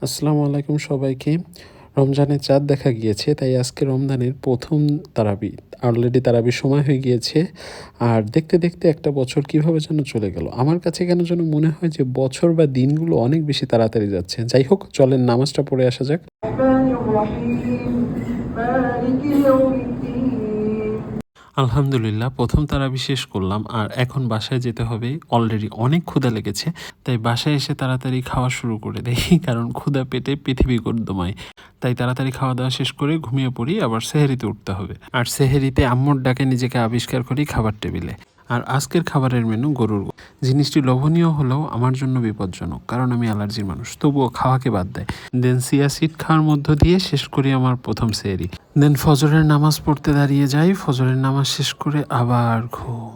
আসসালামু আলাইকুম সবাইকে। রমজানের চাঁদ দেখা গিয়েছে, তাই আজকে রমজানের ১ম তারাবি। অলরেডি তারাবির সময় হয়ে গিয়েছে। আর দেখতে, দেখতে একটা বছর কিভাবে যেন চলে গেল। আমার কাছে কেন যেন মনে হয় যে বছর বা দিনগুলো অনেক বেশি তাড়াতাড়ি যাচ্ছে। যাই হোক, চলেন নামাজটা পড়ে আসা যাক। আলহামদুলিল্লাহ, ১ম তারাবি শেষ করলাম আর এখন বাসায় যেতে হবে। অলরেডি অনেক ক্ষুধা লেগেছে, তাই বাসায় এসে তাড়াতাড়ি খাওয়া শুরু করে দেই। কারণ ক্ষুধা পেটে পৃথিবী গদ্যময়। তাই তাড়াতাড়ি খাওয়া দাওয়া শেষ করে ঘুমিয়ে পড়ি, আবার সেহরিতে উঠতে হবে। আর সেহরিতে আম্মুর ডাকে নিজেকে আবিষ্কার করি খাবার টেবিলে। আর আজকের খাবারের মেনু গরুর গোশত। জিনিসটি লোভনীয় হলেও আমার জন্য বিপজ্জনক, কারণ আমি অ্যালার্জির মানুষ। তবুও খাওয়াকে বাদ দেয়। দেন সিয়া সিড খাওয়ার মধ্য দিয়ে শেষ করি আমার প্রথম সেহরি। দেন ফজরের নামাজ পড়তে দাঁড়িয়ে যাই। ফজরের নামাজ শেষ করে আবার ঘুম।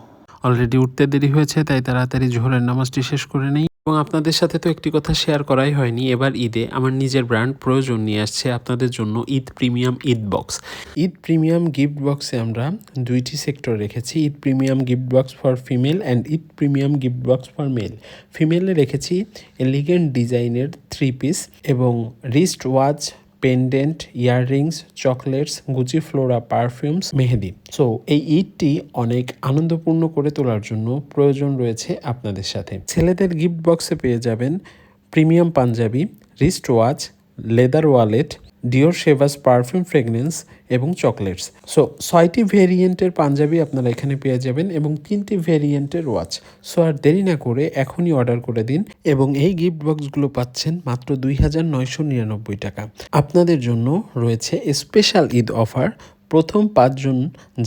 অলরেডি উঠতে দেরি হয়েছে, তাই তাড়াতাড়ি জোহরের নামাজটি শেষ করে নেই। এবং আপনাদের সাথে তো একটি কথা শেয়ার করাই হয়নি, এবার ঈদে আমার নিজের ব্র্যান্ড প্রয়োজন নিয়ে আসছে আপনাদের জন্য Eid premium Eid box. Eid premium gift বক্সে আমরা দুইটি সেক্টর রেখেছি, Eid premium gift box for female and Eid premium gift box for male. ফিমেলে রেখেছি এলিগেন্ট ডিজাইনের 3 পিস এবং wrist watch, pendant, earrings, chocolates, Gucci Flora perfumes, মেহেদি। সো এই ঈদটি অনেক আনন্দপূর্ণ করে তোলার জন্য প্রয়োজন রয়েছে আপনাদের সাথে। ছেলেদের গিফট বক্সে পেয়ে যাবেন premium panjabi, wrist watch, leather wallet, Dior Sauvage perfume fragrance এবং চকলেটস। সো 6টি ভেরিয়েন্টের পাঞ্জাবি আপনারা এখানে পেয়ে যাবেন এবং 3টি ভেরিয়েন্টের ওয়াচ। সো আর দেরি না করে এখনই অর্ডার করে দিন এবং এই গিফট বক্সগুলো পাচ্ছেন মাত্র ২,৯৯৯ টাকা। আপনাদের জন্য রয়েছে স্পেশাল ঈদ অফার। প্রথম 5 জন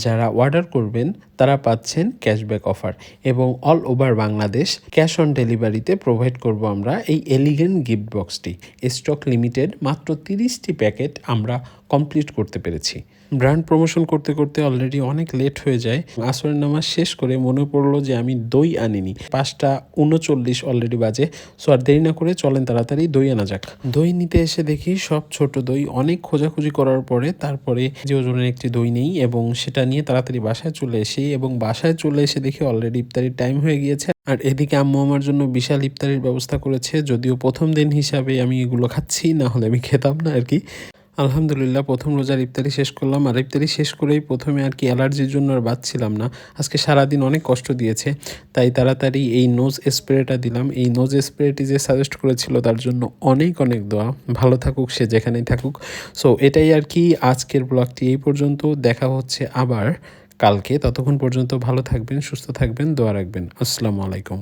যারা অর্ডার করবেন তারা পাচ্ছেন ক্যাশব্যাক অফার এবং all over Bangladesh cash on ডেলিভারিতে প্রোভাইড করব আমরা এই এলিগেন্ট গিফট বক্সটি। স্টক লিমিটেড, মাত্র 30টি প্যাকেট আমরা কমপ্লিট করতে পেরেছি। ব্র্যান্ড প্রমোশন করতে করতে অলরেডি অনেক লেট হয়ে যায়। আসরের নামাজ শেষ করে মনে পড়লো যে আমি দই আনিনি। 5:39 অলরেডি বাজে। সো আর দেরি না করে চলেন তাড়াতাড়ি দই আনা যাক। দই নিতে এসে দেখি সব ছোট দই। অনেক খোঁজাখুঁজি করার পরে তারপরে যে ওজনের একটি দই নেই এবং সেটা নিয়ে তাড়াতাড়ি বাসায় চলে এসে এবং বাসায় চলে এসে দেখি অলরেডি ইফতারির টাইম হয়ে গিয়েছে। আর এদিকে আম্মু আমার জন্য বিশাল ইফতারির ব্যবস্থা করেছে, যদিও প্রথম দিন হিসাবে আমি এগুলো খাচ্ছি, না হলে আমি খেতাম না আর কি। আলহামদুলিল্লাহ, প্রথম রোজার ইফতারি শেষ করলাম। আর ইফতারি শেষ করেই প্রথমে আর কি অ্যালার্জির জন্য আর বাঁচছিলাম না। আজকে সারাদিন অনেক কষ্ট দিয়েছে, তাই তাড়াতাড়ি এই নোজ স্প্রেটা দিলাম। এই নোজ স্প্রেটি যে সাজেস্ট করেছিল তার জন্য অনেক অনেক দোয়া। ভালো থাকুক সে যেখানেই থাকুক। সো এটাই আর কি আজকের ব্লগটি এই পর্যন্ত। দেখা হচ্ছে আবার কালকে। ততক্ষণ পর্যন্ত ভালো থাকবেন, সুস্থ থাকবেন, দোয়া রাখবেন। আসসালামু আলাইকুম।